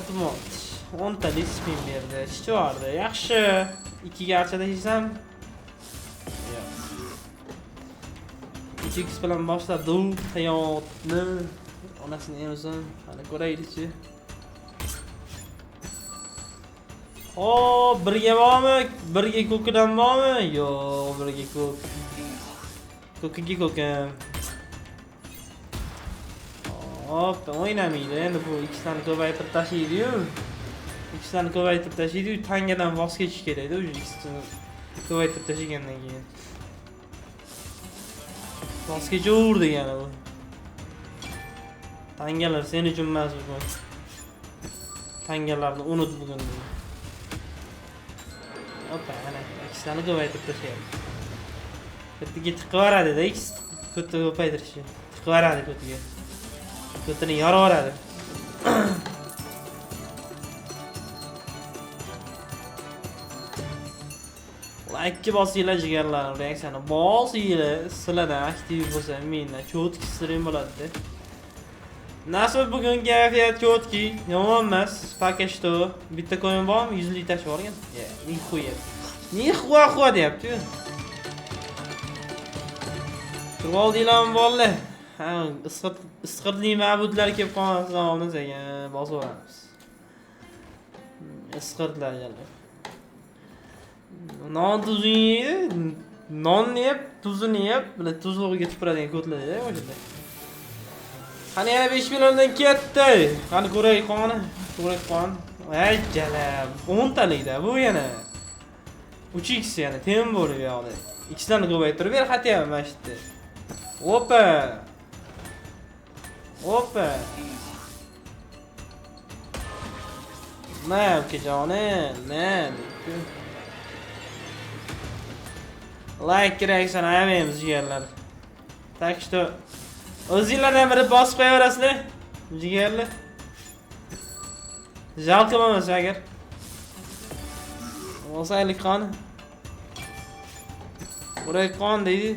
Otomat. 10 ta spin berdi. Ishchi vardı. Yaxshi. 2 ga archada yesam. Yo'q. 3x bilan boshladim hayotni. Onasini emizim. Hali ko'raylikchi. O, birga bormi? Birga ko'kidan bormi? Yo'q, birga ko'k. Ko'kiga ko'kim. Hop, o'ynamaydi. Endi bu ikkisini ko'paytirib tashlaydi-yu. İkisini ko'paytirib tashlaydi-yu, tangadan voz kechish kerak-da, o'sha ikkisini ko'paytirib tashlagandan keyin. Voz kechaver degani bu. Tangalar sen uchun emas bu. Tangalarni unut bugun. Hoppa, ana ikkisini ko'paytirib tashlayapti. Ko'tiga tiqaveradi-da, ikkisi ko'tni ko'paytirishi. Tiqaveradi ko'tiga. Ko'tini yoraveradi. Like bosinglar jigarlar, reaksiyani bosinglar, sizlardan aktiv bo'lsa mendan cho'tki stream bo'ladi. Nasib bugun kayfiyat cho'tki, yomon emas. Пока что bitta coin bormi? 100 lik tashib olgan. Nixuya deyapti-yu. Turib oldinglarmi bolalar? Ha, isqirtli ma'budlar kelib qolmasa oldinsa ekan, bosib olamiz. Isqirtlar keldi. Non tuzini yeydi, nonni yeb, tuzini yeb, bular tuzlig'iga tupuradigan ko'tlar-da o'shanda. Qani yana 5 milliondan ketdi. Qani ko'ray qoni, ko'ray qon. Ay jalab, 10 talikda bu yana. 3x yana tem bo'lib yo'qdi. Ikkisini ko'paytirib ber, xatya mana shu yerda. Opa. Opa. Nima ukajonim? Nima? Like keraksan aymaymiz jigarlar. Tak что o'zinglardan biri bosib qo'yaverasizlar. Jigarlar. Jalqim emas agar. O'saylik qoni. Uray qon deydi.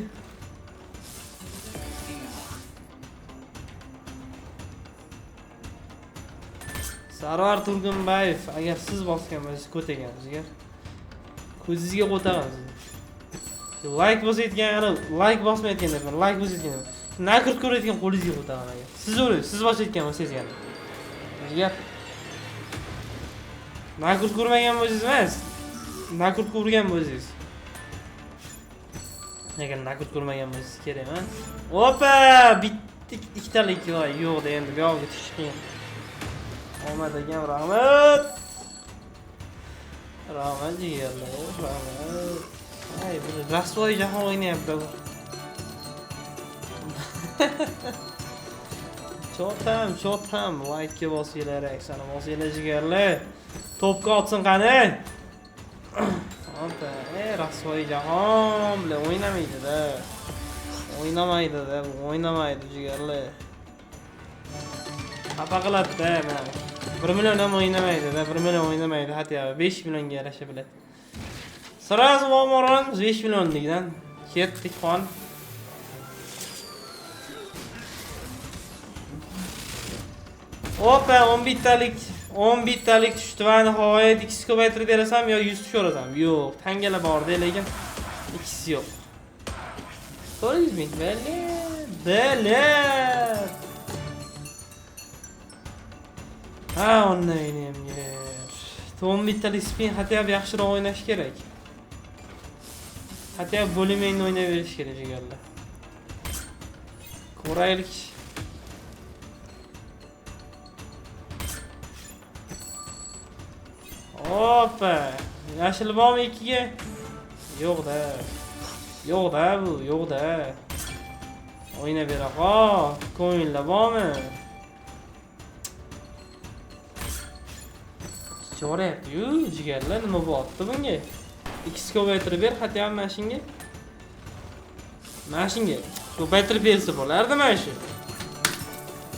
Sarvar Turgunbayev, agar siz bosgan bo'lsangiz ko'tagan jigar. Ko'zingizga qo'tag'an. Like bosayotgan, like bosmayotganlar, like bosayotganlar. Nakrt ko'rayotgan qo'lingizga qo'taman agar. Siz bosayotgan bo'lsangiz yana. Jigar. Nakrt ko'rmagan bo'lsangiz emas. Nakrt ko'rgan bo'lsangiz. Agar nakrt ko'rmagan bo'lsangiz kerak emas. Opa, bittik ikkitalik yo'q da endi bu yoqqa chiqing. Omad ekan, rahmat. Rahmat jigarlar, rahmat. Ay, bu rasvoy jahon o'ynayapti bu. Cho'tam, like bosinglar, aksani bosinglar jigarlar. To'pga otsin qani. Ota, rasvoy jahon bilan o'ynamaydi-da. O'ynamaydi-da, bu o'ynamaydi jigarlar. Xafa qiladi-da, mana. 1 million ham o'ynamaydi-da, 1 million o'ynamaydi, hatto 5 millionga yarasha biladi. Sırası olmadan 5 milyonlikdan ketdik qon. Opa, 10 bittalik tushdi va nihoyat ikisi ko'paytirib berasam yo 100 tushirasan. Yo'q, tangalar borda, lekin ikisi yo'q. 400 ming bele. Ha, onni o'ynayman. 10 bittalik spin hatto yaxshiroq o'ynash kerak. Hatta bo'limingni o'ynayverish kerak jigarlar. Ko'raylik. Hoppa. Yashil bormi 2 ga? Yo'q-da. Yo'q-da. O'yna beraqa. Coinlar bormi? Cho'rayapti-yu jigarlar, nima bo'pti bunga? Ikisi ko'paytirib ber, hatto ham mashinga. Ko'paytirib bersa bo'lardi mana shu.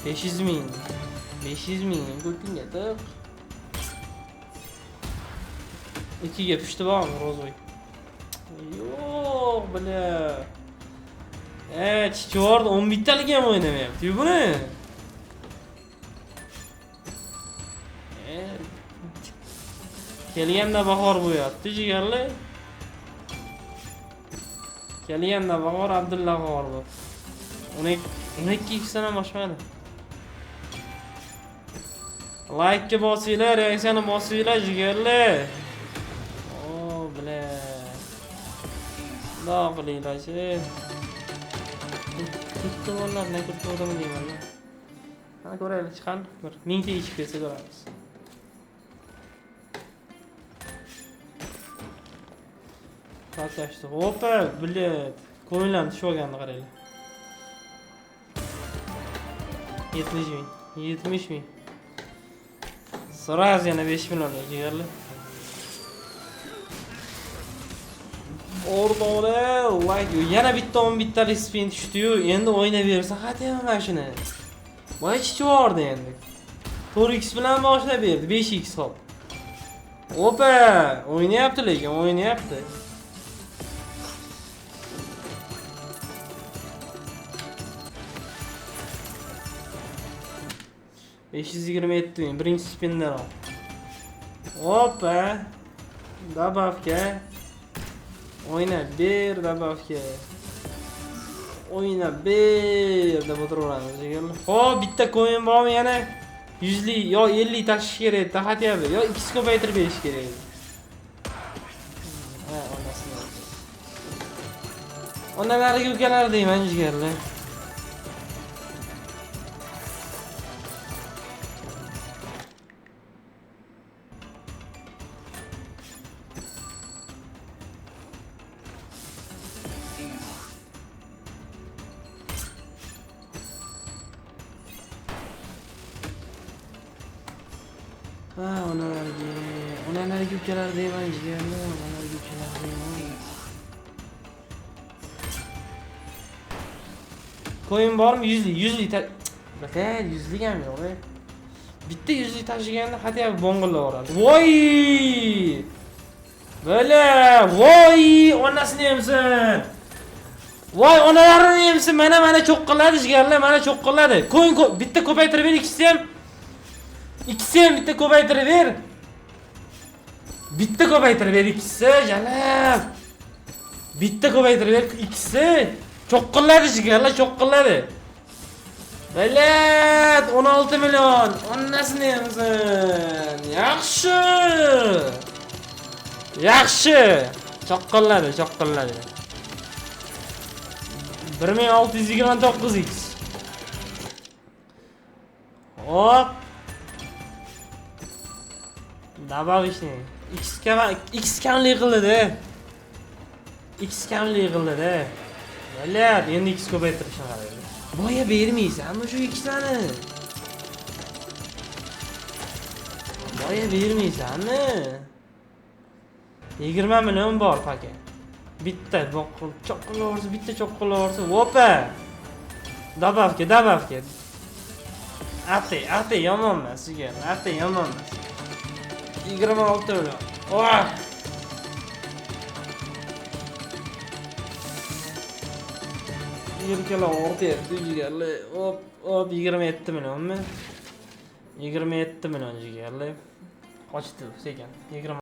500 ming. 500 ming ko'pinga tiq. 2 ga pushti bormi, ro'zoy? Yo'q, bile. Chichord 11 talik ham o'ynamayapti-yu buni. Kelganda bahor bo'yapti jigarlar. Kelganda bahor Abdulla bahor bu. 12 dan boshmadi. Like bosinglar, reaksiyani bosinglar jigarlar. O, bile. Dağılıylaşı. Tuttu onlar ne tuttu adamı diyeyim valla. Hadi oraya çıkan. Mingte içip kese görürüz. Kaç yaştı? Hoppa bilet. Koyunlar şu geldi karayla. 70 bin. 70 bin. Sıra yana 5 milyon ciğerli. Orada oraya like yana bitta 10 bitta respin düştü. Endi oynaversa hadi mana shuni. Voy ichi bordi endi. 4x bilan boshlab berdi 5x hop. Opa, o'ynayapti lekin o'ynayapti. $527 birinchi spindan ol. Opa. Dabavka. Oyna bir dabavka. Oyna bir deb o'tiraveramiz. Hop, bitta coin bormi yana? 100lik yo 50 tashish kerak, taxatyapti. Yo ikkisi ko'paytirib berish kerak. Ha, onasini. Onalariga ukalar deyman jigarlar. Ha, onalarga ukalar deyman jigarlar, onalarga ukalar deyman. Coin bormi? 100lik baka 100lik ham yo'q. Bitta 100lik tashiganda hadya bong'illab yuboradi. Voy! Böyle, voy, onasini yemsin. Voy, onalarini yemsin. Mana cho'qqiladi jigarlar, mana cho'qqiladi. Coin bitta ko'paytirib ber, ikkisi ham bitta ko'paytirib ber. Bitta ko'paytirib ber ikkisi, jalab. Bitta ko'paytirib ber ikkisi. Cho'qqiladi jigarlar, cho'qqiladi. Belet 16 milyon. Onasini yemsin. Yaxshi. Yaxshi. Cho'qqiladi. 1629x. Hop. Добавишni. X kamlik qildi-da. X kamlik qildi-da. Belet, endi X ko'paytirishni qaraydi. Boya bermaysanmi shu X'larni? Boya bermaysanmi? 20 million bor paka. Bitta cho'qqilorsa, bitta cho'qqilorsa. Opa. Dabavka. Ati yomon emas, sigar. Ati yomon emas. 26 million. Oh! Yelkalar ortyapti jigarlar. Hop 27 millionmi? 27 million jigarlar. Qochdi sekin. 20